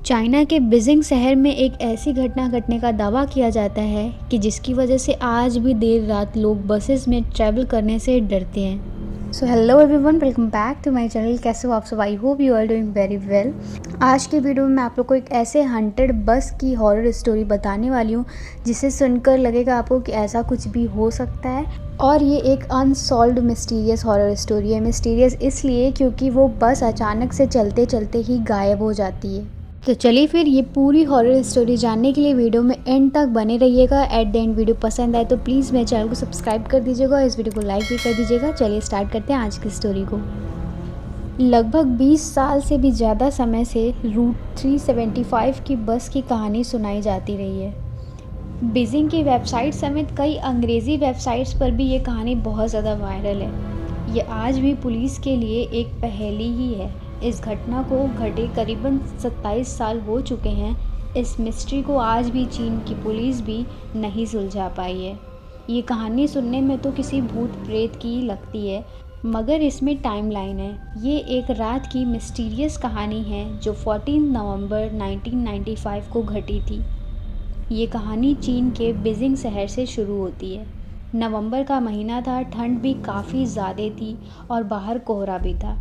China के Beijing शहर में एक ऐसी घटना घटने का दावा किया जाता है कि जिसकी वजह से आज भी देर रात लोग बसेस में ट्रैवल करने से डरते हैं। So hello everyone, welcome back to my channel. कैसे हो आप सब? I hope you are doing very well. आज की वीडियो में मैं आप लोग को एक ऐसे हंटेड बस की हॉरर स्टोरी बताने वाली हूँ जिसे सुनकर लगेगा आपको कि ऐसा कुछ भी हो सकता है। और ये एक अनसॉल्व्ड मिस्टीरियस हॉरर स्टोरी है। मिस्टीरियस इसलिए क्योंकि वो बस अचानक से चलते चलते ही गायब हो जाती है। तो चलिए फिर ये पूरी हॉरर स्टोरी जानने के लिए वीडियो में एंड तक बने रहिएगा। एट द एंड वीडियो पसंद आए तो प्लीज़ मेरे चैनल को सब्सक्राइब कर दीजिएगा और इस वीडियो को लाइक भी कर दीजिएगा। चलिए स्टार्ट करते हैं आज की स्टोरी को। लगभग 20 साल से भी ज़्यादा समय से रूट 375 की बस की कहानी सुनाई जाती रही है। बीजिंग की वेबसाइट समेत कई अंग्रेज़ी वेबसाइट्स पर भी ये कहानी बहुत ज़्यादा वायरल है। ये आज भी पुलिस के लिए एक पहेली ही है। इस घटना को घटे करीबन 27 साल हो चुके हैं। इस मिस्ट्री को आज भी चीन की पुलिस भी नहीं सुलझा पाई है। ये कहानी सुनने में तो किसी भूत प्रेत की लगती है, मगर इसमें टाइमलाइन है। ये एक रात की मिस्टीरियस कहानी है जो 14 नवंबर 1995 को घटी थी। ये कहानी चीन के बीजिंग शहर से शुरू होती है। नवंबर का महीना था, ठंड भी काफ़ी ज़्यादा थी और बाहर कोहरा भी था।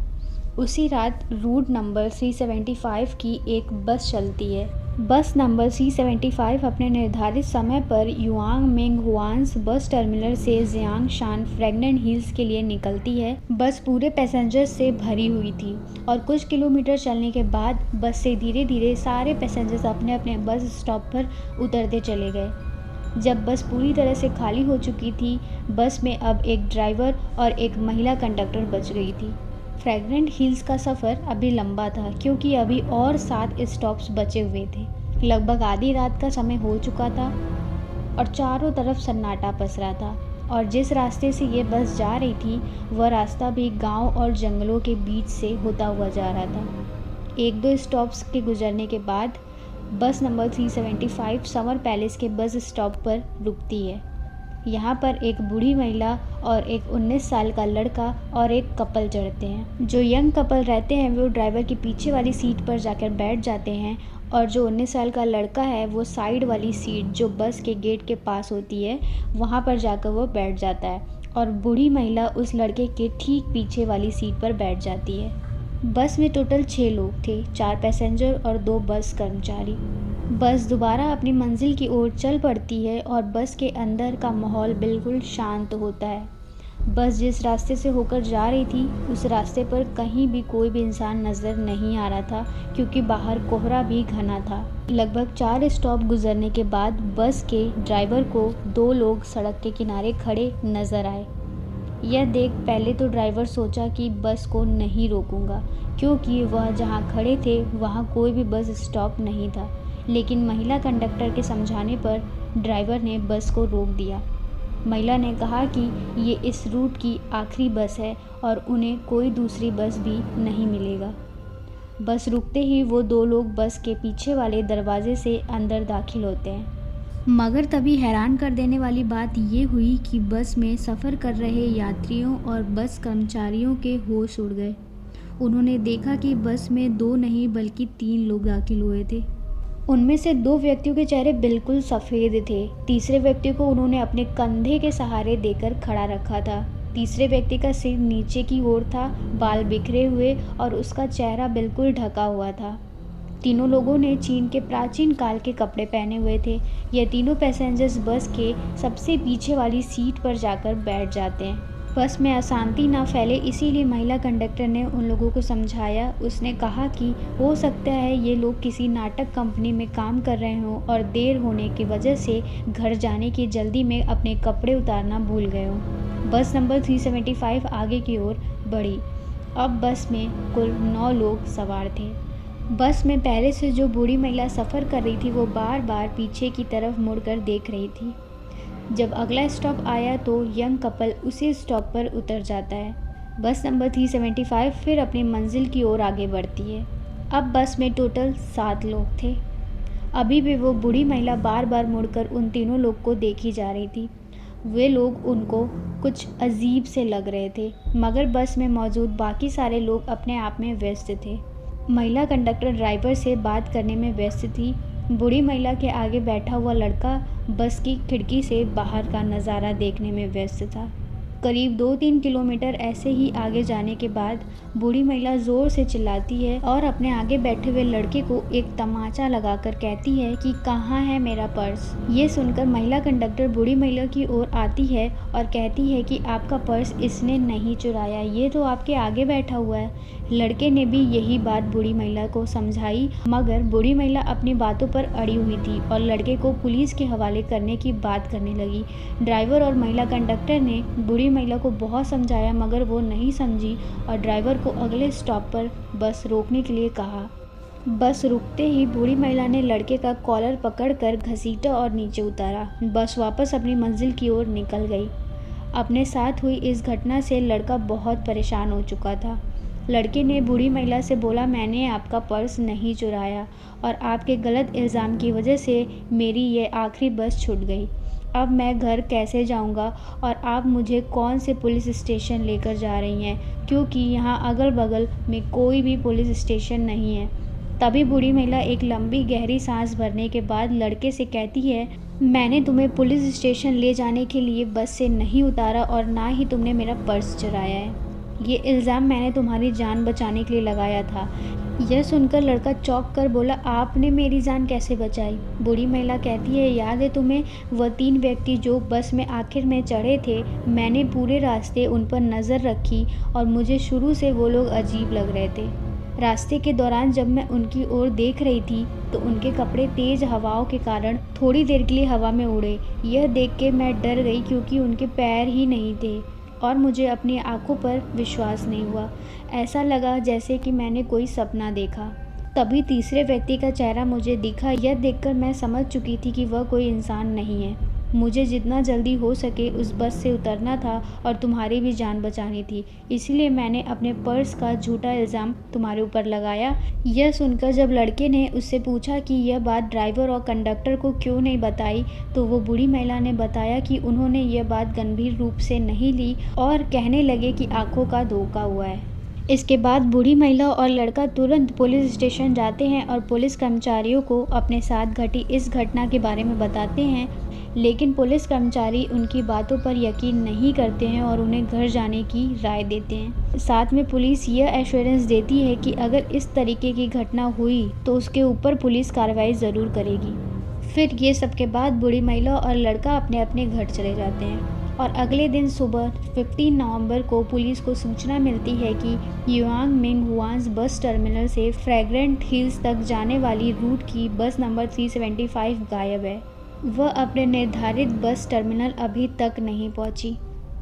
उसी रात रूट नंबर 375 की एक बस चलती है। बस नंबर 375 अपने निर्धारित समय पर युआंग मेंग हुआन्स बस टर्मिनल से जियांगशान फ्रेगनेंट हिल्स के लिए निकलती है। बस पूरे पैसेंजर्स से भरी हुई थी और कुछ किलोमीटर चलने के बाद बस से धीरे धीरे सारे पैसेंजर्स अपने अपने बस स्टॉप पर उतरते चले गए। जब बस पूरी तरह से खाली हो चुकी थी, बस में अब एक ड्राइवर और एक महिला कंडक्टर बच गई थी। फ्रेगनेंट हिल्स का सफ़र अभी लंबा था क्योंकि अभी और 7 स्टॉप्स बचे हुए थे। लगभग आधी रात का समय हो चुका था और चारों तरफ सन्नाटा पसरा था और जिस रास्ते से ये बस जा रही थी वह रास्ता भी गांव और जंगलों के बीच से होता हुआ जा रहा था। 1-2 स्टॉप्स के गुजरने के बाद बस नंबर 375 समर पैलेस के बस स्टॉप पर रुकती है। यहाँ पर एक बूढ़ी महिला और एक 19 साल का लड़का और एक कपल चढ़ते हैं। जो यंग कपल रहते हैं वो ड्राइवर की पीछे वाली सीट पर जाकर बैठ जाते हैं और जो 19 साल का लड़का है वो साइड वाली सीट जो बस के गेट के पास होती है वहाँ पर जाकर वो बैठ जाता है और बूढ़ी महिला उस लड़के के ठीक पीछे वाली सीट पर बैठ जाती है। बस में टोटल 6 लोग थे, 4 पैसेंजर और 2 बस कर्मचारी। बस दोबारा अपनी मंजिल की ओर चल पड़ती है और बस के अंदर का माहौल बिल्कुल शांत होता है। बस जिस रास्ते से होकर जा रही थी उस रास्ते पर कहीं भी कोई भी इंसान नज़र नहीं आ रहा था क्योंकि बाहर कोहरा भी घना था। लगभग 4 स्टॉप गुजरने के बाद बस के ड्राइवर को 2 लोग सड़क के किनारे खड़े नज़र आए। यह देख पहले तो ड्राइवर सोचा कि बस को नहीं रोकूंगा क्योंकि वह जहां खड़े थे वहां कोई भी बस स्टॉप नहीं था, लेकिन महिला कंडक्टर के समझाने पर ड्राइवर ने बस को रोक दिया। महिला ने कहा कि ये इस रूट की आखिरी बस है और उन्हें कोई दूसरी बस भी नहीं मिलेगा। बस रुकते ही वो 2 लोग बस के पीछे वाले दरवाजे से अंदर दाखिल होते हैं। मगर तभी हैरान कर देने वाली बात ये हुई कि बस में सफ़र कर रहे यात्रियों और बस कर्मचारियों के होश उड़ गए। उन्होंने देखा कि बस में 2 नहीं बल्कि 3 लोग दाखिल हुए थे। उनमें से 2 व्यक्तियों के चेहरे बिल्कुल सफ़ेद थे। तीसरे व्यक्ति को उन्होंने अपने कंधे के सहारे देकर खड़ा रखा था। तीसरे व्यक्ति का सिर नीचे की ओर था, बाल बिखरे हुए और उसका चेहरा बिल्कुल ढका हुआ था। तीनों लोगों ने चीन के प्राचीन काल के कपड़े पहने हुए थे। ये तीनों पैसेंजर्स बस के सबसे पीछे वाली सीट पर जाकर बैठ जाते हैं। बस में अशांति ना फैले इसीलिए महिला कंडक्टर ने उन लोगों को समझाया। उसने कहा कि हो सकता है ये लोग किसी नाटक कंपनी में काम कर रहे हों और देर होने की वजह से घर जाने की जल्दी में अपने कपड़े उतारना भूल गए हों। बस नंबर 375 आगे की ओर बढ़ी। अब बस में कुल 9 लोग सवार थे। बस में पहले से जो बूढ़ी महिला सफ़र कर रही थी वो बार बार पीछे की तरफ मुड़कर देख रही थी। जब अगला स्टॉप आया तो यंग कपल उसी स्टॉप पर उतर जाता है। बस नंबर 375 फिर अपनी मंजिल की ओर आगे बढ़ती है। अब बस में टोटल 7 लोग थे। अभी भी वो बूढ़ी महिला बार बार मुड़कर उन तीनों लोग को देखी जा रही थी। वे लोग उनको कुछ अजीब से लग रहे थे, मगर बस में मौजूद बाकी सारे लोग अपने आप में व्यस्त थे। महिला कंडक्टर ड्राइवर से बात करने में व्यस्त थी। बूढ़ी महिला के आगे बैठा हुआ लड़का बस की खिड़की से बाहर का नज़ारा देखने में व्यस्त था। करीब 2-3 किलोमीटर ऐसे ही आगे जाने के बाद बूढ़ी महिला ज़ोर से चिल्लाती है और अपने आगे बैठे हुए लड़के को एक तमाचा लगाकर कहती है कि कहाँ है मेरा पर्स। ये सुनकर महिला कंडक्टर बूढ़ी महिला की ओर आती है और कहती है कि आपका पर्स इसने नहीं चुराया, ये तो आपके आगे बैठा हुआ है। लड़के ने भी यही बात बूढ़ी महिला को समझाई, मगर बूढ़ी महिला अपनी बातों पर अड़ी हुई थी और लड़के को पुलिस के हवाले करने की बात करने लगी। ड्राइवर और महिला कंडक्टर ने बूढ़ी महिला को बहुत समझाया, मगर वो नहीं समझी और ड्राइवर को अगले स्टॉप पर बस रोकने के लिए कहा। बस रुकते ही बूढ़ी महिला ने लड़के का कॉलर पकड़कर घसीटा और नीचे उतारा। बस वापस अपनी मंजिल की ओर निकल गई। अपने साथ हुई इस घटना से लड़का बहुत परेशान हो चुका था। लड़के ने बूढ़ी महिला से बोला, मैंने आपका पर्स नहीं चुराया और आपके गलत इल्ज़ाम की वजह से मेरी ये आखिरी बस छूट गई। अब मैं घर कैसे जाऊंगा और आप मुझे कौन से पुलिस स्टेशन लेकर जा रही हैं, क्योंकि यहाँ अगल बगल में कोई भी पुलिस स्टेशन नहीं है। तभी बूढ़ी महिला एक लंबी गहरी सांस भरने के बाद लड़के से कहती है, मैंने तुम्हें पुलिस स्टेशन ले जाने के लिए बस से नहीं उतारा और ना ही तुमने मेरा पर्स चुराया है। ये इल्ज़ाम मैंने तुम्हारी जान बचाने के लिए लगाया था। यह सुनकर लड़का चौंक कर बोला, आपने मेरी जान कैसे बचाई? बूढ़ी महिला कहती है, याद है तुम्हें वह 3 व्यक्ति जो बस में आखिर में चढ़े थे? मैंने पूरे रास्ते उन पर नज़र रखी और मुझे शुरू से वो लोग अजीब लग रहे थे। रास्ते के दौरान जब मैं उनकी ओर देख रही थी तो उनके कपड़े तेज़ हवाओं के कारण थोड़ी देर के लिए हवा में उड़े। यह देख के मैं डर गई क्योंकि उनके पैर ही नहीं थे और मुझे अपनी आंखों पर विश्वास नहीं हुआ। ऐसा लगा जैसे कि मैंने कोई सपना देखा। तभी तीसरे व्यक्ति का चेहरा मुझे दिखा। यह देखकर मैं समझ चुकी थी कि वह कोई इंसान नहीं है। मुझे जितना जल्दी हो सके उस बस से उतरना था और तुम्हारी भी जान बचानी थी, इसलिए मैंने अपने पर्स का झूठा इल्ज़ाम तुम्हारे ऊपर लगाया। यह सुनकर जब लड़के ने उससे पूछा कि यह बात ड्राइवर और कंडक्टर को क्यों नहीं बताई, तो वो बूढ़ी महिला ने बताया कि उन्होंने यह बात गंभीर रूप से नहीं ली और कहने लगे कि आंखों का धोखा हुआ है। इसके बाद बूढ़ी महिला और लड़का तुरंत पुलिस स्टेशन जाते हैं और पुलिस कर्मचारियों को अपने साथ घटी इस घटना के बारे में बताते हैं, लेकिन पुलिस कर्मचारी उनकी बातों पर यकीन नहीं करते हैं और उन्हें घर जाने की राय देते हैं। साथ में पुलिस यह एश्योरेंस देती है कि अगर इस तरीके की घटना हुई तो उसके ऊपर पुलिस कार्रवाई ज़रूर करेगी। फिर ये सब के बाद बूढ़ी महिला और लड़का अपने अपने घर चले जाते हैं और अगले दिन सुबह 15 नवंबर को पुलिस को सूचना मिलती है कि युआंग मिंग हुआंस बस टर्मिनल से फ्रैग्रेंट हिल्स तक जाने वाली रूट की बस नंबर 375 गायब है। वह अपने निर्धारित बस टर्मिनल अभी तक नहीं पहुंची।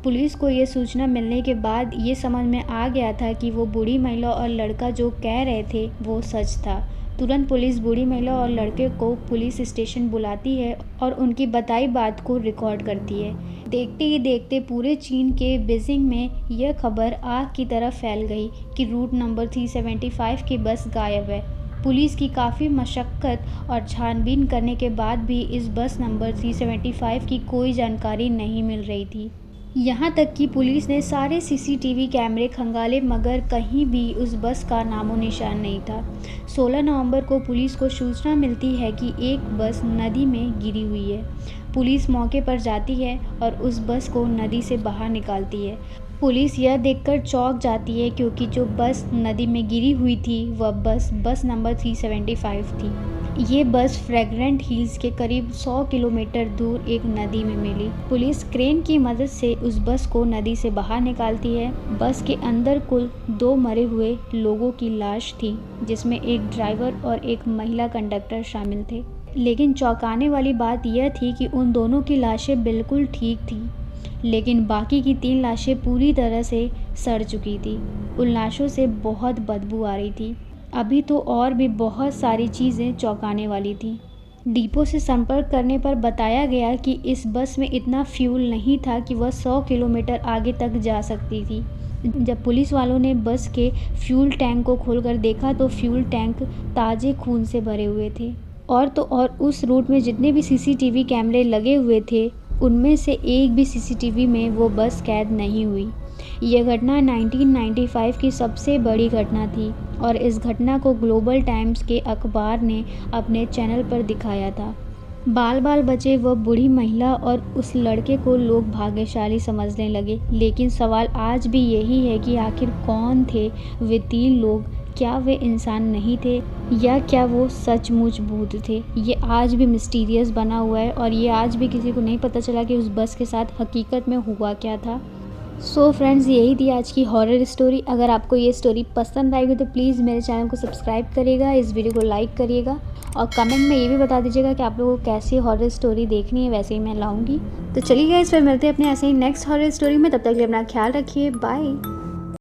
पुलिस को ये सूचना मिलने के बाद ये समझ में आ गया था कि वो बूढ़ी महिला और लड़का जो कह रहे थे वो सच था। तुरंत पुलिस बूढ़ी महिला और लड़के को पुलिस स्टेशन बुलाती है और उनकी बताई बात को रिकॉर्ड करती है। देखते ही देखते पूरे चीन के बीजिंग में यह खबर आग की तरह फैल गई कि रूट नंबर 375 की बस गायब है। पुलिस की काफ़ी मशक्क़त और छानबीन करने के बाद भी इस बस नंबर 375 की कोई जानकारी नहीं मिल रही थी। यहाँ तक कि पुलिस ने सारे सीसीटीवी कैमरे खंगाले, मगर कहीं भी उस बस का नामो निशान नहीं था। 16 नवंबर को पुलिस को सूचना मिलती है कि एक बस नदी में गिरी हुई है। पुलिस मौके पर जाती है और उस बस को नदी से बाहर निकालती है। पुलिस यह देखकर चौंक जाती है क्योंकि जो बस नदी में गिरी हुई थी वह बस नंबर 375 थी। ये बस फ्रैग्रेंट हिल्स के करीब 100 किलोमीटर दूर एक नदी में मिली। पुलिस क्रेन की मदद से उस बस को नदी से बाहर निकालती है। बस के अंदर कुल 2 मरे हुए लोगों की लाश थी, जिसमें एक ड्राइवर और एक महिला कंडक्टर शामिल थे। लेकिन चौंकाने वाली बात यह थी कि उन दोनों की लाशें बिल्कुल ठीक थी, लेकिन बाकी की 3 लाशें पूरी तरह से सड़ चुकी थी। उन लाशों से बहुत बदबू आ रही थी। अभी तो और भी बहुत सारी चीज़ें चौंकाने वाली थी। डिपो से संपर्क करने पर बताया गया कि इस बस में इतना फ्यूल नहीं था कि वह 100 किलोमीटर आगे तक जा सकती थी। जब पुलिस वालों ने बस के फ्यूल टैंक को खोलकर देखा तो फ्यूल टैंक ताज़े खून से भरे हुए थे। और उस रूट में जितने भी सीसीटीवी कैमरे लगे हुए थे उनमें से एक भी सीसीटीवी में वो बस कैद नहीं हुई। यह घटना 1995 की सबसे बड़ी घटना थी और इस घटना को ग्लोबल टाइम्स के अखबार ने अपने चैनल पर दिखाया था। बाल बाल बचे वह बूढ़ी महिला और उस लड़के को लोग भाग्यशाली समझने लगे, लेकिन सवाल आज भी यही है कि आखिर कौन थे वे 3 लोग? क्या वे इंसान नहीं थे या क्या वो सचमुच भूत थे? ये आज भी मिस्टीरियस बना हुआ है और ये आज भी किसी को नहीं पता चला कि उस बस के साथ हकीकत में हुआ क्या था। सो फ्रेंड्स, यही थी आज की हॉरर स्टोरी। अगर आपको ये स्टोरी पसंद आएगी तो प्लीज़ मेरे चैनल को सब्सक्राइब करिएगा, इस वीडियो को लाइक करिएगा और कमेंट में ये भी बता दीजिएगा कि आप लोगों को कैसी हॉरर स्टोरी देखनी है, वैसे ही मैं लाऊंगी। तो चलिए गाइस, फिर मिलते हैं अपने ऐसे ही नेक्स्ट हॉरर स्टोरी में। तब तक के लिए अपना ख्याल रखिए। बाय।